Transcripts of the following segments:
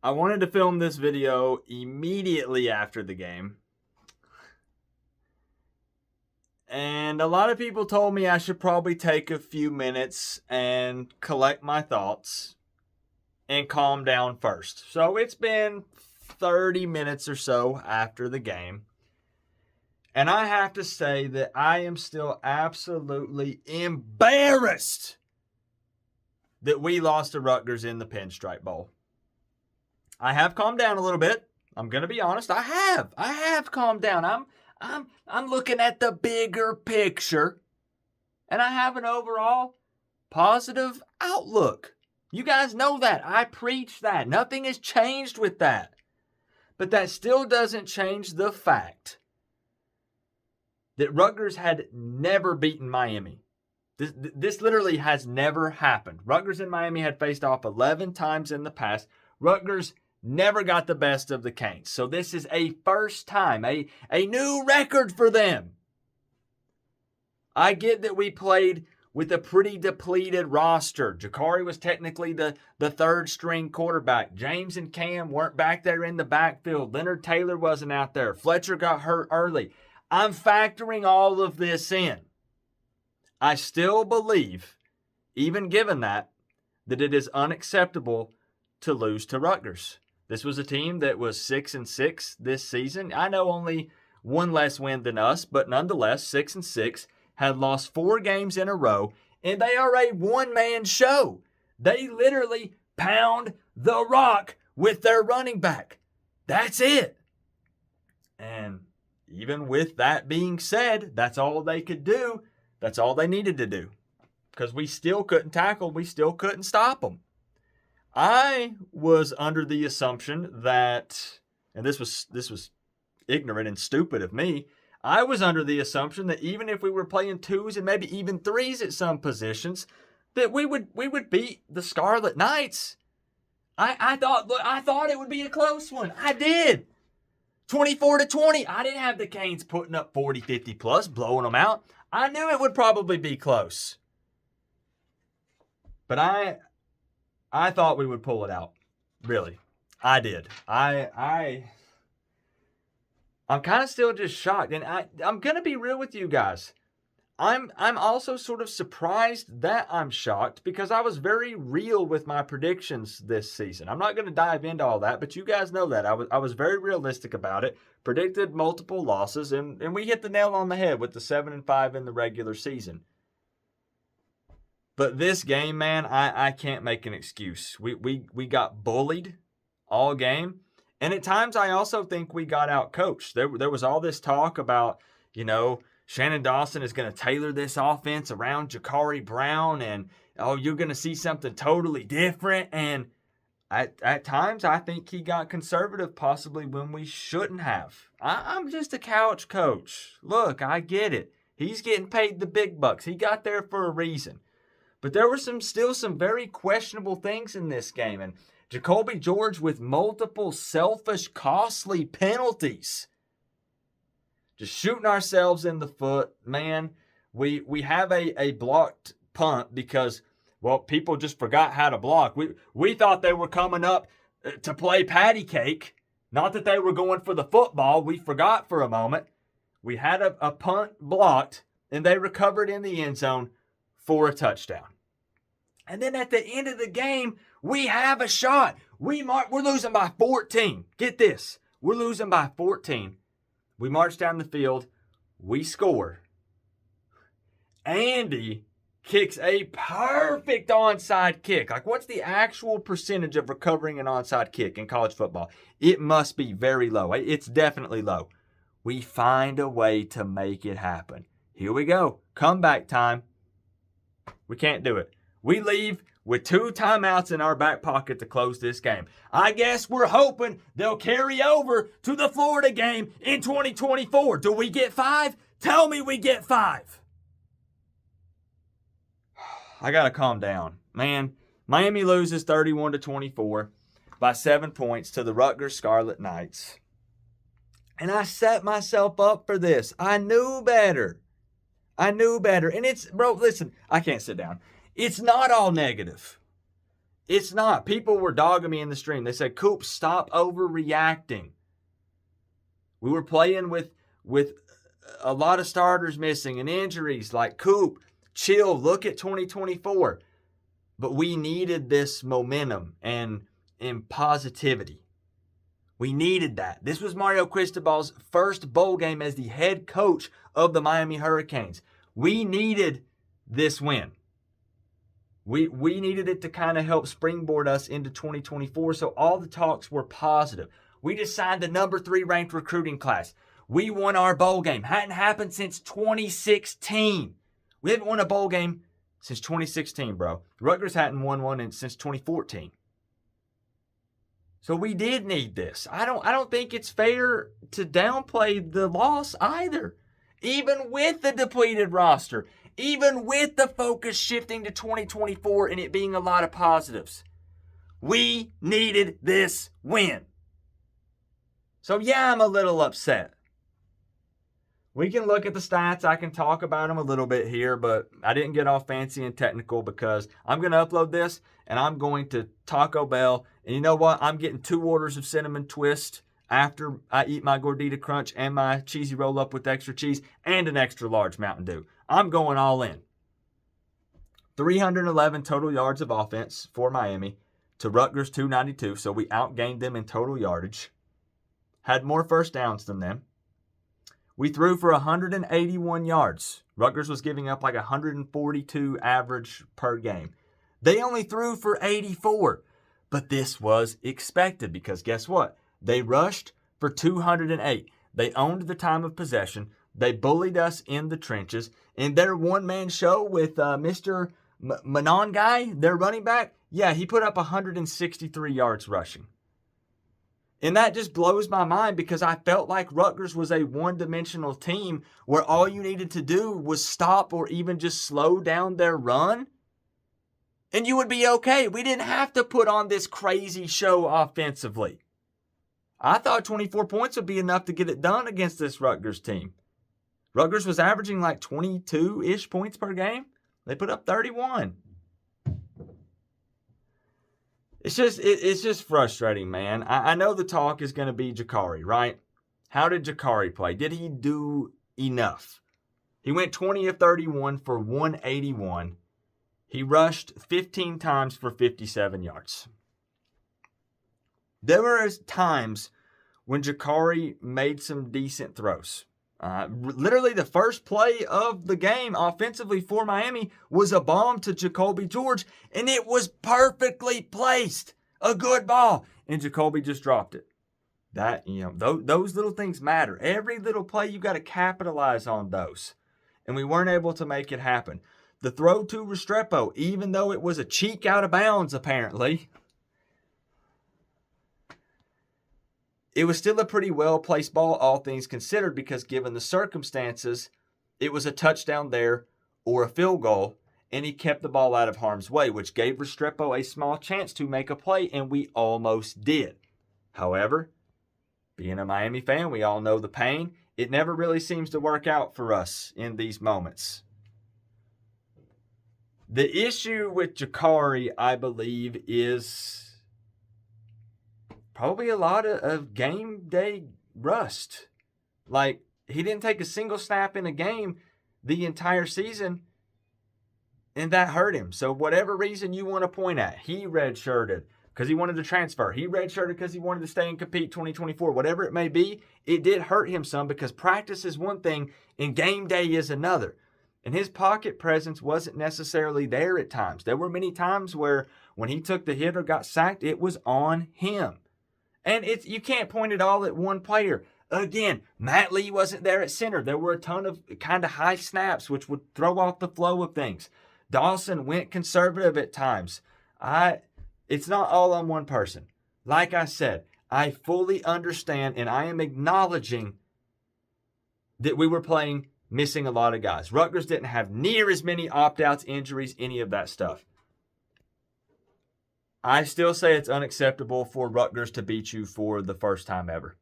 I wanted to film this video immediately after the game. And a lot of people told me I should probably take a few minutes and collect my thoughts and calm down first. So it's been 30 minutes or so after the game. And I have to say that I am still absolutely embarrassed that we lost to Rutgers in the Pinstripe Bowl. I have calmed down a little bit. I'm going to be honest. I have calmed down. I'm looking at the bigger picture. And I have an overall positive outlook. You guys know that. I preach that. Nothing has changed with that. But that still doesn't change the fact that Rutgers had never beaten Miami. This literally has never happened. Rutgers and Miami had faced off 11 times in the past. Rutgers never got the best of the Canes. So this is a first time, a new record for them. I get that we played with a pretty depleted roster. Jakari was technically the third string quarterback. James and Cam weren't back there in the backfield. Leonard Taylor wasn't out there. Fletcher got hurt early. I'm factoring all of this in. I still believe, even given that it is unacceptable to lose to Rutgers. This was a team that was 6-6 this season. I know only one less win than us, but nonetheless, 6-6, had lost 4 games in a row, and they are a one-man show. They literally pound the rock with their running back. That's it. And even with that being said, that's all they could do. That's all they needed to do. Because we still couldn't tackle. We still couldn't stop them. I was under the assumption that, and this was ignorant and stupid of me, I was under the assumption that even if we were playing 2s and maybe even 3s at some positions, that we would beat the Scarlet Knights. I thought it would be a close one. I did. 24-20. I didn't have the Canes putting up 40, 50 plus, blowing them out. I knew it would probably be close. But I thought we would pull it out. Really. I did. I'm kind of still just shocked. And I'm going to be real with you guys. I'm also sort of surprised that I'm shocked because I was very real with my predictions this season. I'm not going to dive into all that, but you guys know that. I was very realistic about it. Predicted multiple losses, and we hit the nail on the head with the 7-5 in the regular season. But this game, man, I can't make an excuse. We got bullied all game. And at times, I also think we got out-coached. There was all this talk about, Shannon Dawson is going to tailor this offense around Jakari Brown, and, you're going to see something totally different. And at times, I think he got conservative possibly when we shouldn't have. I'm just a couch coach. Look, I get it. He's getting paid the big bucks. He got there for a reason. But there were still some very questionable things in this game. And Jacoby George with multiple selfish, costly penalties. Just shooting ourselves in the foot. Man, we have a blocked punt because, well, people just forgot how to block. We thought they were coming up to play patty cake. Not that they were going for the football. We forgot for a moment. We had a punt blocked, and they recovered in the end zone for a touchdown. And then at the end of the game, we have a shot. We're losing by 14. Get this. We're losing by 14. We march down the field. We score. Andy kicks a perfect onside kick. Like, what's the actual percentage of recovering an onside kick in college football? It must be very low. It's definitely low. We find a way to make it happen. Here we go. Comeback time. We can't do it. We leave with 2 timeouts in our back pocket to close this game. I guess we're hoping they'll carry over to the Florida game in 2024. Do we get 5? Tell me we get 5. I got to calm down. Man, Miami loses 31-24 by 7 points to the Rutgers Scarlet Knights. And I set myself up for this. I knew better. And it's, bro, listen, I can't sit down. It's not all negative. It's not. People were dogging me in the stream. They said, Coop, stop overreacting. We were playing with a lot of starters missing and injuries. Like, Coop, chill, look at 2024. But we needed this momentum and positivity. We needed that. This was Mario Cristobal's first bowl game as the head coach of the Miami Hurricanes. We needed this win. We needed it to kind of help springboard us into 2024, so all the talks were positive. We just signed the number 3 ranked recruiting class. We won our bowl game. Hadn't happened since 2016. We haven't won a bowl game since 2016, bro. Rutgers hadn't won one since 2014. So we did need this. I don't think it's fair to downplay the loss either. Even with the depleted roster, even with the focus shifting to 2024 and it being a lot of positives, we needed this win. So yeah, I'm a little upset. We can look at the stats. I can talk about them a little bit here, but I didn't get all fancy and technical because I'm going to upload this and I'm going to Taco Bell. And you know what? I'm getting 2 orders of cinnamon twist after I eat my Gordita Crunch and my cheesy roll up with extra cheese and an extra large Mountain Dew. I'm going all in. 311 total yards of offense for Miami to Rutgers 292. So we outgained them in total yardage. Had more first downs than them. We threw for 181 yards. Rutgers was giving up like 142 average per game. They only threw for 84. But this was expected because guess what? They rushed for 208. They owned the time of possession. They bullied us in the trenches. In their one-man show with Mr. Manon guy, their running back, yeah, he put up 163 yards rushing. And that just blows my mind because I felt like Rutgers was a one-dimensional team where all you needed to do was stop or even just slow down their run, and you would be okay. We didn't have to put on this crazy show offensively. I thought 24 points would be enough to get it done against this Rutgers team. Rutgers was averaging like 22-ish points per game. They put up 31. It's just frustrating, man. I know the talk is going to be Jakari, right? How did Jakari play? Did he do enough? He went 20 of 31 for 181. He rushed 15 times for 57 yards. There were times when Jakari made some decent throws. Literally the first play of the game offensively for Miami was a bomb to Jacoby George, and it was perfectly placed. A good ball, and Jacoby just dropped it. That, those little things matter. Every little play, you got to capitalize on those. And we weren't able to make it happen. The throw to Restrepo, even though it was a cheek out of bounds, apparently, it was still a pretty well-placed ball, all things considered, because given the circumstances, it was a touchdown there or a field goal, and he kept the ball out of harm's way, which gave Restrepo a small chance to make a play, and we almost did. However, being a Miami fan, we all know the pain. It never really seems to work out for us in these moments. The issue with Jakari, I believe, is probably a lot of game day rust. Like, he didn't take a single snap in a game the entire season, and that hurt him. So whatever reason you want to point at, he redshirted because he wanted to transfer. He redshirted because he wanted to stay and compete 2024. Whatever it may be, it did hurt him some because practice is one thing and game day is another. And his pocket presence wasn't necessarily there at times. There were many times where when he took the hit or got sacked, it was on him. And you can't point it all at one player. Again, Matt Lee wasn't there at center. There were a ton of kind of high snaps, which would throw off the flow of things. Dawson went conservative at times. It's not all on one person. Like I said, I fully understand, and I am acknowledging that we were playing missing a lot of guys. Rutgers didn't have near as many opt-outs, injuries, any of that stuff. I still say it's unacceptable for Rutgers to beat you for the first time ever.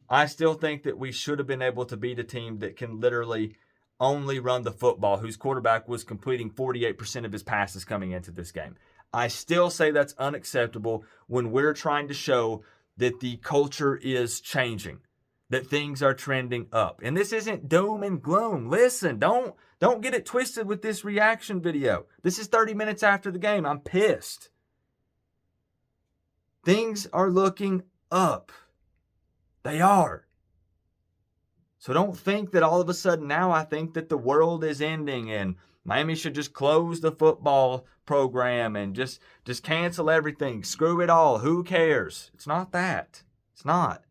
I still think that we should have been able to beat a team that can literally only run the football, whose quarterback was completing 48% of his passes coming into this game. I still say that's unacceptable when we're trying to show that the culture is changing, that things are trending up. And this isn't doom and gloom. Listen, don't get it twisted with this reaction video. This is 30 minutes after the game. I'm pissed. Things are looking up. They are. So don't think that all of a sudden now I think that the world is ending and Miami should just close the football program and just cancel everything. Screw it all. Who cares? It's not that. It's not.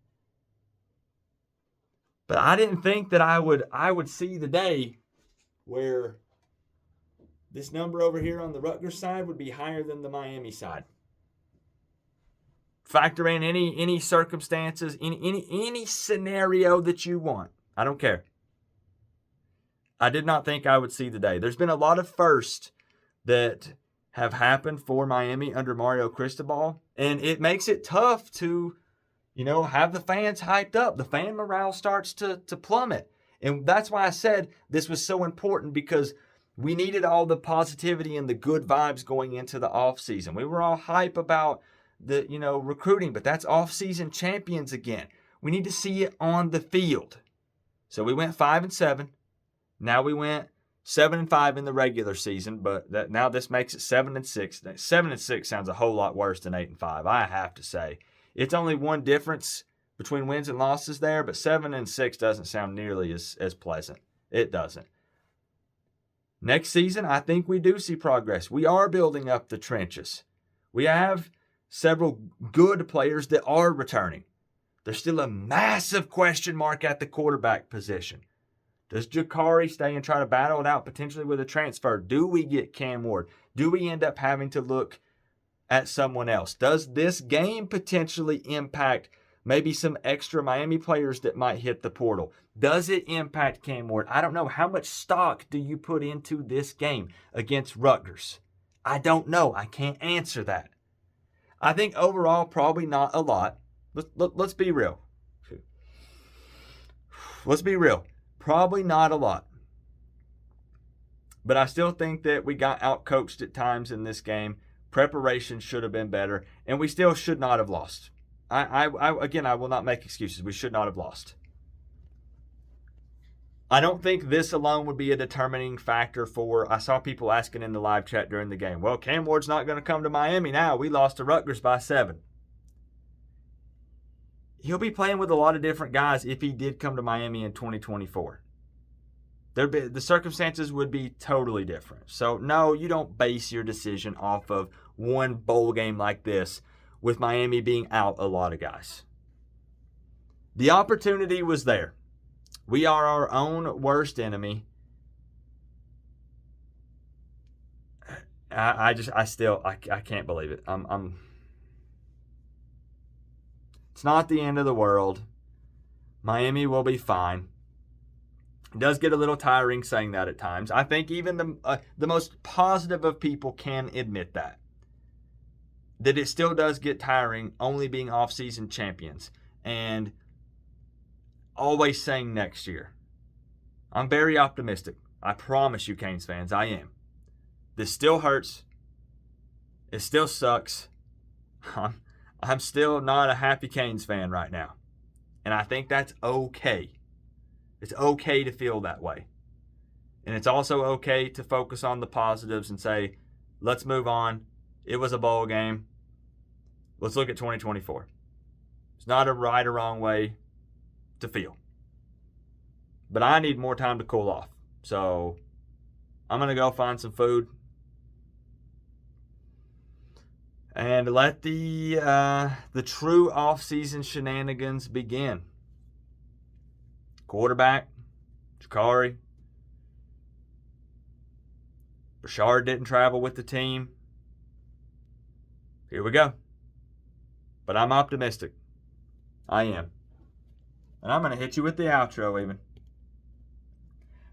But I didn't think that I would see the day where this number over here on the Rutgers side would be higher than the Miami side. Factor in any circumstances, any scenario that you want. I don't care. I did not think I would see the day. There's been a lot of firsts that have happened for Miami under Mario Cristobal, and it makes it tough to, have the fans hyped up. The fan morale starts to plummet. And that's why I said this was so important, because we needed all the positivity and the good vibes going into the offseason. We were all hype about the, recruiting, but that's offseason champions again. We need to see it on the field. So we went 5-7. Now we went 7-5 in the regular season, but now this makes it 7-6. 7-6 sounds a whole lot worse than 8-5. I have to say, it's only one difference between wins and losses there, but 7-6 doesn't sound nearly as pleasant. It doesn't. Next season, I think we do see progress. We are building up the trenches. We have several good players that are returning. There's still a massive question mark at the quarterback position. Does Jakari stay and try to battle it out potentially with a transfer? Do we get Cam Ward? Do we end up having to look at someone else? Does this game potentially impact maybe some extra Miami players that might hit the portal? Does it impact Cam Ward? I don't know. How much stock do you put into this game against Rutgers? I don't know. I can't answer that. I think overall, probably not a lot. Let's be real. Let's be real. Probably not a lot. But I still think that we got outcoached at times in this game. Preparation should have been better, and we still should not have lost. I will not make excuses. We should not have lost. I don't think this alone would be a determining factor for, I saw people asking in the live chat during the game, well, Cam Ward's not going to come to Miami now. We lost to Rutgers by 7. He'll be playing with a lot of different guys if he did come to Miami in 2024. The circumstances would be totally different. So, no, you don't base your decision off of one bowl game like this with Miami being out a lot of guys. The opportunity was there. We are our own worst enemy. I can't believe it. It's not the end of the world. Miami will be fine. It does get a little tiring saying that at times. I think even the most positive of people can admit that it still does get tiring only being off-season champions and always saying next year. I'm very optimistic. I promise you, Canes fans, I am. This still hurts. It still sucks. I'm still not a happy Canes fan right now. And I think that's okay. It's okay to feel that way. And it's also okay to focus on the positives and say, let's move on. It was a bowl game. Let's look at 2024. It's not a right or wrong way to feel. But I need more time to cool off. So I'm going to go find some food and let the true off-season shenanigans begin. Quarterback, Jakari. Bashard didn't travel with the team. Here we go. But I'm optimistic. I am. And I'm going to hit you with the outro even.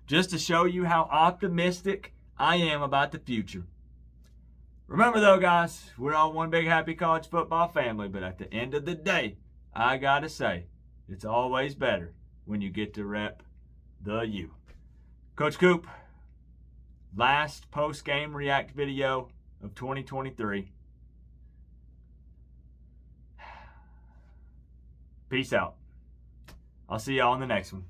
Just to show you how optimistic I am about the future. Remember though, guys, we're all one big happy college football family, but at the end of the day, I got to say, it's always better when you get to rep the U. Coach Coop, last post-game react video of 2023. Peace out. I'll see y'all in the next one.